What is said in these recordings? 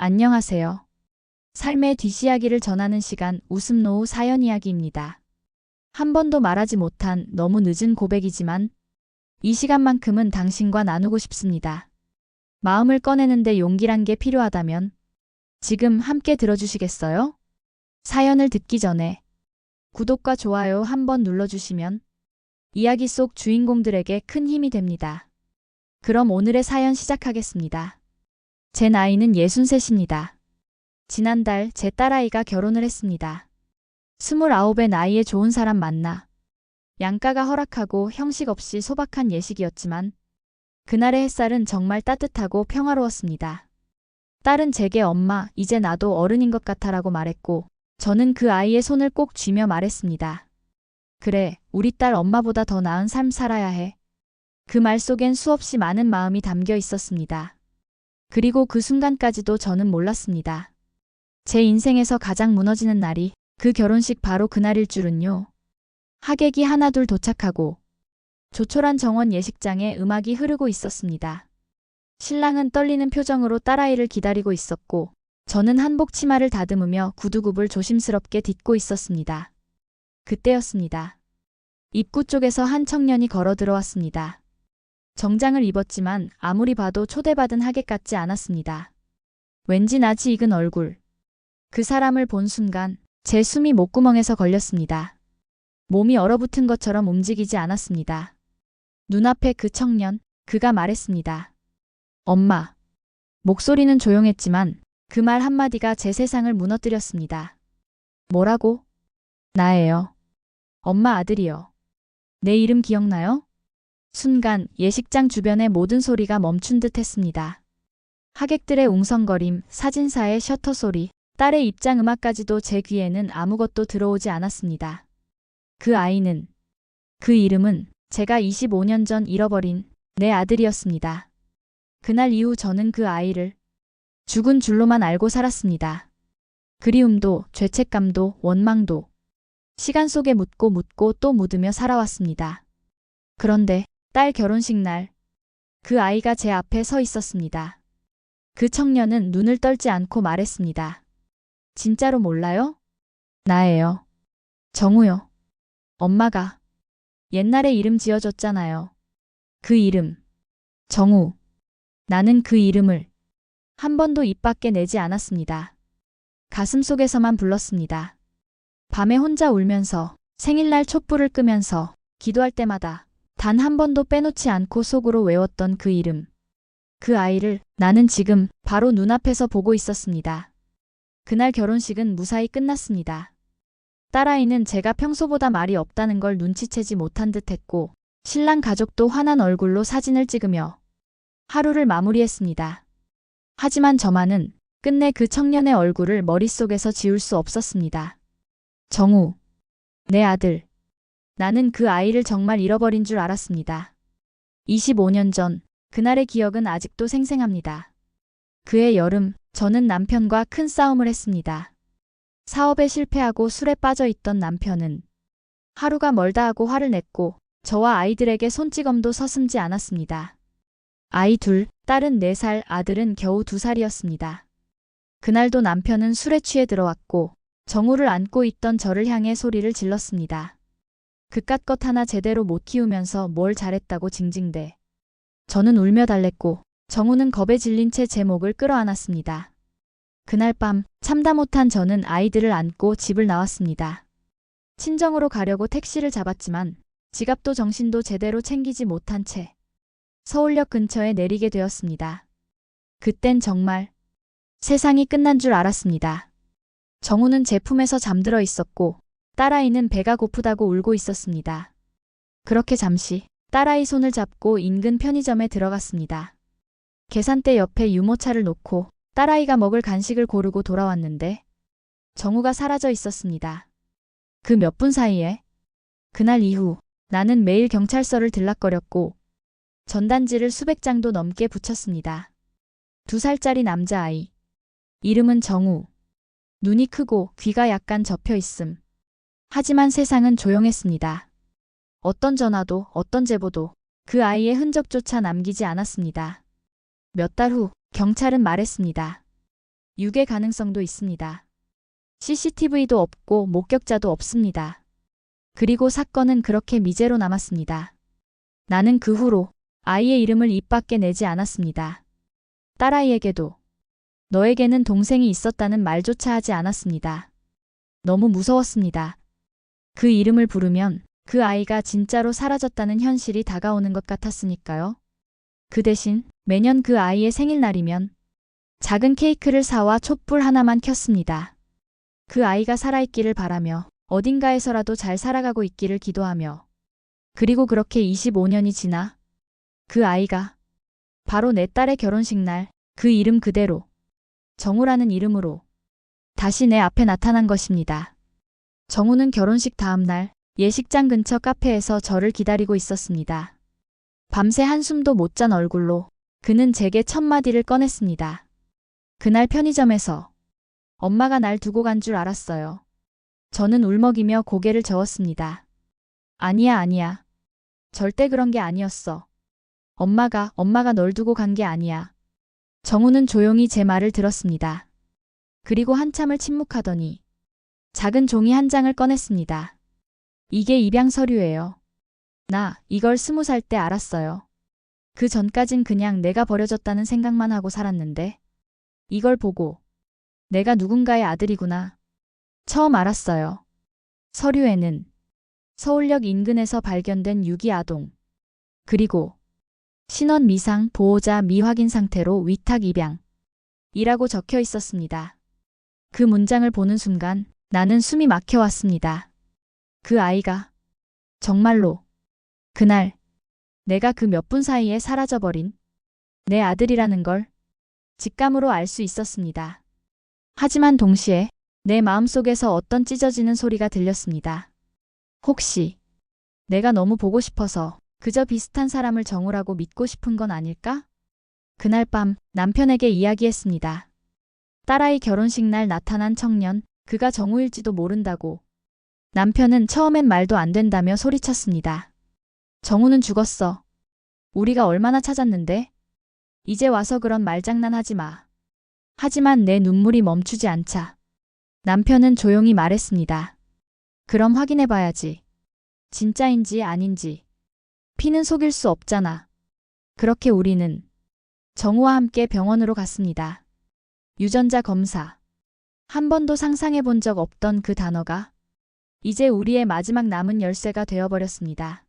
안녕하세요. 삶의 뒷이야기를 전하는 시간 웃음 노후 사연 이야기입니다. 한 번도 말하지 못한 너무 늦은 고백이지만 이 시간만큼은 당신과 나누고 싶습니다. 마음을 꺼내는데 용기란 게 필요하다면 지금 함께 들어주시겠어요? 사연을 듣기 전에 구독과 좋아요 한번 눌러주시면 이야기 속 주인공들에게 큰 힘이 됩니다. 그럼 오늘의 사연 시작하겠습니다. 제 나이는 63입니다. 지난달 제 딸아이가 결혼을 했습니다. 29의 나이에 좋은 사람 만나 양가가 허락하고 형식 없이 소박한 예식이었지만 그날의 햇살은 정말 따뜻하고 평화로웠습니다. 딸은 제게 엄마, 이제 나도 어른인 것 같아라고 말했고 저는 그 아이의 손을 꼭 쥐며 말했습니다. 그래, 우리 딸 엄마보다 더 나은 삶 살아야 해. 그 말 속엔 수없이 많은 마음이 담겨 있었습니다. 그리고 그 순간까지도 저는 몰랐습니다. 제 인생에서 가장 무너지는 날이 그 결혼식 바로 그날일 줄은요. 하객이 하나둘 도착하고 조촐한 정원 예식장에 음악이 흐르고 있었습니다. 신랑은 떨리는 표정으로 딸아이를 기다리고 있었고 저는 한복 치마를 다듬으며 구두굽을 조심스럽게 딛고 있었습니다. 그때였습니다. 입구 쪽에서 한 청년이 걸어 들어왔습니다. 정장을 입었지만 아무리 봐도 초대받은 하객 같지 않았습니다. 왠지 낯이 익은 얼굴. 그 사람을 본 순간 제 숨이 목구멍에서 걸렸습니다. 몸이 얼어붙은 것처럼 움직이지 않았습니다. 눈앞에 그 청년, 그가 말했습니다. 엄마. 목소리는 조용했지만 그 말 한마디가 제 세상을 무너뜨렸습니다. 뭐라고? 나예요. 엄마 아들이요. 내 이름 기억나요? 순간 예식장 주변의 모든 소리가 멈춘 듯 했습니다. 하객들의 웅성거림, 사진사의 셔터 소리, 딸의 입장 음악까지도 제 귀에는 아무것도 들어오지 않았습니다. 그 아이는, 그 이름은 제가 25년 전 잃어버린 내 아들이었습니다. 그날 이후 저는 그 아이를 죽은 줄로만 알고 살았습니다. 그리움도, 죄책감도, 원망도 시간 속에 묻고 또 묻으며 살아왔습니다. 그런데 딸 결혼식 날, 그 아이가 제 앞에 서 있었습니다. 그 청년은 눈을 떨지 않고 말했습니다. 진짜로 몰라요? 나예요. 정우요. 엄마가 옛날에 이름 지어줬잖아요. 그 이름. 정우. 나는 그 이름을 한 번도 입 밖에 내지 않았습니다. 가슴 속에서만 불렀습니다. 밤에 혼자 울면서 생일날 촛불을 끄면서 기도할 때마다 단 한 번도 빼놓지 않고 속으로 외웠던 그 이름. 그 아이를 나는 지금 바로 눈앞에서 보고 있었습니다. 그날 결혼식은 무사히 끝났습니다. 딸아이는 제가 평소보다 말이 없다는 걸 눈치채지 못한 듯 했고 신랑 가족도 환한 얼굴로 사진을 찍으며 하루를 마무리했습니다. 하지만 저만은 끝내 그 청년의 얼굴을 머릿속에서 지울 수 없었습니다. 정우. 내 아들. 나는 그 아이를 정말 잃어버린 줄 알았습니다. 25년 전, 그날의 기억은 아직도 생생합니다. 그해 여름, 저는 남편과 큰 싸움을 했습니다. 사업에 실패하고 술에 빠져 있던 남편은 하루가 멀다 하고 화를 냈고 저와 아이들에게 손찌검도 서슴지 않았습니다. 아이 둘, 딸은 4살, 아들은 겨우 2살이었습니다. 그날도 남편은 술에 취해 들어왔고 정우를 안고 있던 저를 향해 소리를 질렀습니다. 그깟 것 하나 제대로 못 키우면서 뭘 잘했다고 징징대. 저는 울며 달랬고 정우는 겁에 질린 채 제 목을 끌어안았습니다. 그날 밤 참다 못한 저는 아이들을 안고 집을 나왔습니다. 친정으로 가려고 택시를 잡았지만 지갑도 정신도 제대로 챙기지 못한 채 서울역 근처에 내리게 되었습니다. 그땐 정말 세상이 끝난 줄 알았습니다. 정우는 제 품에서 잠들어 있었고 딸아이는 배가 고프다고 울고 있었습니다. 그렇게 잠시 딸아이 손을 잡고 인근 편의점에 들어갔습니다. 계산대 옆에 유모차를 놓고 딸아이가 먹을 간식을 고르고 돌아왔는데 정우가 사라져 있었습니다. 그 몇 분 사이에 그날 이후 나는 매일 경찰서를 들락거렸고 전단지를 수백 장도 넘게 붙였습니다. 2살짜리 남자아이. 이름은 정우. 눈이 크고 귀가 약간 접혀 있음. 하지만 세상은 조용했습니다. 어떤 전화도 어떤 제보도 그 아이의 흔적조차 남기지 않았습니다. 몇 달 후 경찰은 말했습니다. 유괴 가능성도 있습니다. CCTV도 없고 목격자도 없습니다. 그리고 사건은 그렇게 미제로 남았습니다. 나는 그 후로 아이의 이름을 입 밖에 내지 않았습니다. 딸아이에게도 너에게는 동생이 있었다는 말조차 하지 않았습니다. 너무 무서웠습니다. 그 이름을 부르면 그 아이가 진짜로 사라졌다는 현실이 다가오는 것 같았으니까요. 그 대신 매년 그 아이의 생일날이면 작은 케이크를 사와 촛불 하나만 켰습니다. 그 아이가 살아있기를 바라며 어딘가에서라도 잘 살아가고 있기를 기도하며 그리고 그렇게 25년이 지나 그 아이가 바로 내 딸의 결혼식 날 그 이름 그대로 정우라는 이름으로 다시 내 앞에 나타난 것입니다. 정우는 결혼식 다음 날 예식장 근처 카페에서 저를 기다리고 있었습니다. 밤새 한숨도 못 잔 얼굴로 그는 제게 첫 마디를 꺼냈습니다. 그날 편의점에서 엄마가 날 두고 간 줄 알았어요. 저는 울먹이며 고개를 저었습니다. 아니야, 아니야. 절대 그런 게 아니었어. 엄마가 널 두고 간 게 아니야. 정우는 조용히 제 말을 들었습니다. 그리고 한참을 침묵하더니 작은 종이 한 장을 꺼냈습니다. 이게 입양 서류예요. 나 이걸 20살 때 알았어요. 그 전까진 그냥 내가 버려졌다는 생각만 하고 살았는데 이걸 보고 내가 누군가의 아들이구나. 처음 알았어요. 서류에는 서울역 인근에서 발견된 유기 아동, 그리고 신원 미상 보호자 미확인 상태로 위탁 입양이라고 적혀 있었습니다. 그 문장을 보는 순간 나는 숨이 막혀왔습니다. 그 아이가 정말로 그날 내가 그 몇 분 사이에 사라져버린 내 아들이라는 걸 직감으로 알 수 있었습니다. 하지만 동시에 내 마음속에서 어떤 찢어지는 소리가 들렸습니다. 혹시 내가 너무 보고 싶어서 그저 비슷한 사람을 정우라고 믿고 싶은 건 아닐까? 그날 밤 남편에게 이야기했습니다. 딸아이 결혼식 날 나타난 청년, 그가 정우일지도 모른다고. 남편은 처음엔 말도 안 된다며 소리쳤습니다. 정우는 죽었어. 우리가 얼마나 찾았는데? 이제 와서 그런 말장난 하지 마. 하지만 내 눈물이 멈추지 않자 남편은 조용히 말했습니다. 그럼 확인해봐야지. 진짜인지 아닌지. 피는 속일 수 없잖아. 그렇게 우리는 정우와 함께 병원으로 갔습니다. 유전자 검사. 한 번도 상상해 본 적 없던 그 단어가 이제 우리의 마지막 남은 열쇠가 되어버렸습니다.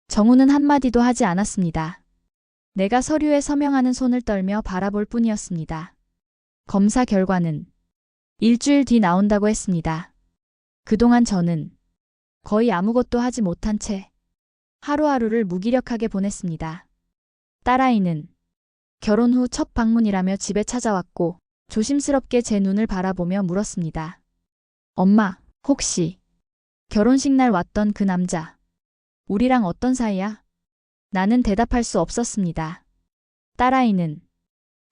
정우는 한마디도 하지 않았습니다. 내가 서류에 서명하는 손을 떨며 바라볼 뿐이었습니다. 검사 결과는 일주일 뒤 나온다고 했습니다. 그동안 저는 거의 아무것도 하지 못한 채 하루하루를 무기력하게 보냈습니다. 딸아이는 결혼 후 첫 방문이라며 집에 찾아왔고 조심스럽게 제 눈을 바라보며 물었습니다. 엄마, 혹시 결혼식 날 왔던 그 남자, 우리랑 어떤 사이야? 나는 대답할 수 없었습니다. 딸아이는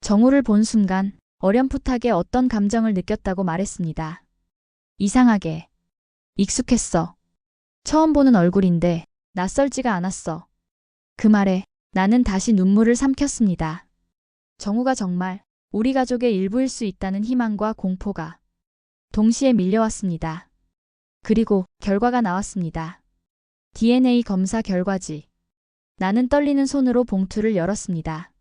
정우를 본 순간 어렴풋하게 어떤 감정을 느꼈다고 말했습니다. 이상하게 익숙했어. 처음 보는 얼굴인데 낯설지가 않았어. 그 말에 나는 다시 눈물을 삼켰습니다. 정우가 정말 우리 가족의 일부일 수 있다는 희망과 공포가 동시에 밀려왔습니다. 그리고 결과가 나왔습니다. DNA 검사 결과지. 나는 떨리는 손으로 봉투를 열었습니다.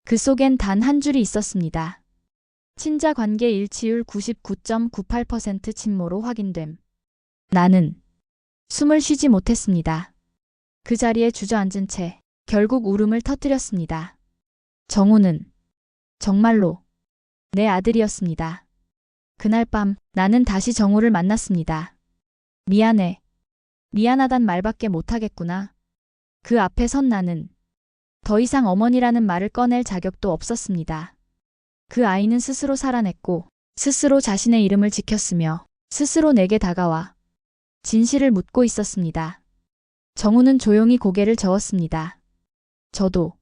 그 속엔 단 한 줄이 있었습니다. 친자 관계 일치율 99.98% 친모로 확인됨. 나는 숨을 쉬지 못했습니다. 그 자리에 주저앉은 채 결국 울음을 터뜨렸습니다. 정우는 정말로 내 아들이었습니다. 그날 밤 나는 다시 정우를 만났습니다. 미안해. 미안하단 말밖에 못하겠구나. 그 앞에 선 나는 더 이상 어머니라는 말을 꺼낼 자격도 없었습니다. 그 아이는 스스로 살아냈고 스스로 자신의 이름을 지켰으며 스스로 내게 다가와 진실을 묻고 있었습니다. 정우는 조용히 고개를 저었습니다. 저도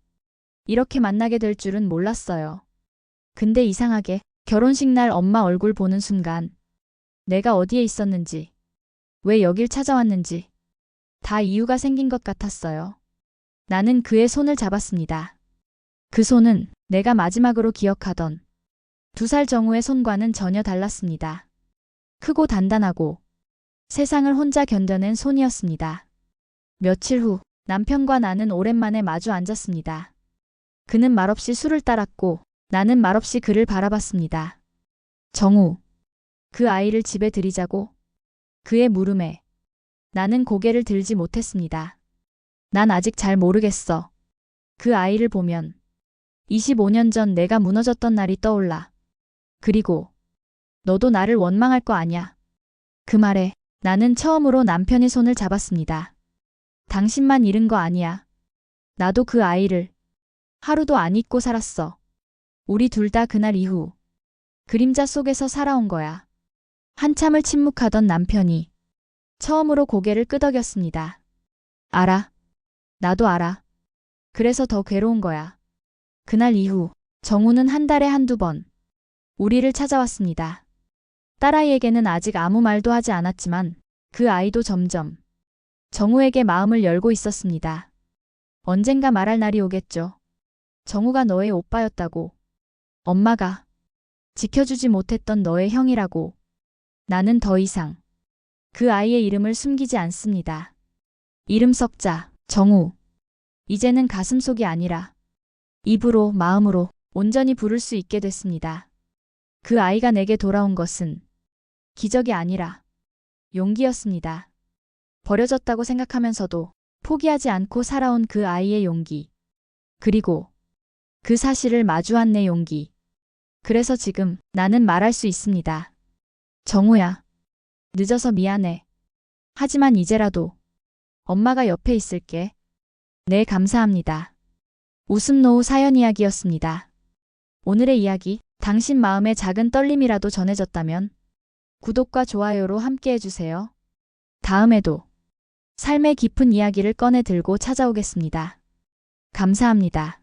이렇게 만나게 될 줄은 몰랐어요. 근데 이상하게 결혼식 날 엄마 얼굴 보는 순간 내가 어디에 있었는지, 왜 여길 찾아왔는지 다 이유가 생긴 것 같았어요. 나는 그의 손을 잡았습니다. 그 손은 내가 마지막으로 기억하던 2살 정우의 손과는 전혀 달랐습니다. 크고 단단하고 세상을 혼자 견뎌낸 손이었습니다. 며칠 후 남편과 나는 오랜만에 마주 앉았습니다. 그는 말없이 술을 따랐고 나는 말없이 그를 바라봤습니다. 정우, 그 아이를 집에 들이자고? 그의 물음에 나는 고개를 들지 못했습니다. 난 아직 잘 모르겠어. 그 아이를 보면 25년 전 내가 무너졌던 날이 떠올라. 그리고 너도 나를 원망할 거 아냐. 그 말에 나는 처음으로 남편의 손을 잡았습니다. 당신만 잃은 거 아니야. 나도 그 아이를 하루도 안 잊고 살았어. 우리 둘 다 그날 이후 그림자 속에서 살아온 거야. 한참을 침묵하던 남편이 처음으로 고개를 끄덕였습니다. 알아. 나도 알아. 그래서 더 괴로운 거야. 그날 이후 정우는 한 달에 한두 번 우리를 찾아왔습니다. 딸아이에게는 아직 아무 말도 하지 않았지만 그 아이도 점점 정우에게 마음을 열고 있었습니다. 언젠가 말할 날이 오겠죠. 정우가 너의 오빠였다고. 엄마가 지켜주지 못했던 너의 형이라고. 나는 더 이상 그 아이의 이름을 숨기지 않습니다. 이름 썩자, 정우. 이제는 가슴속이 아니라 입으로, 마음으로 온전히 부를 수 있게 됐습니다. 그 아이가 내게 돌아온 것은 기적이 아니라 용기였습니다. 버려졌다고 생각하면서도 포기하지 않고 살아온 그 아이의 용기. 그리고 그 사실을 마주한 내 용기. 그래서 지금 나는 말할 수 있습니다. 정우야, 늦어서 미안해. 하지만 이제라도 엄마가 옆에 있을게. 네, 감사합니다. 웃음 노후 사연 이야기였습니다. 오늘의 이야기, 당신 마음에 작은 떨림이라도 전해졌다면 구독과 좋아요로 함께 해주세요. 다음에도 삶의 깊은 이야기를 꺼내 들고 찾아오겠습니다. 감사합니다.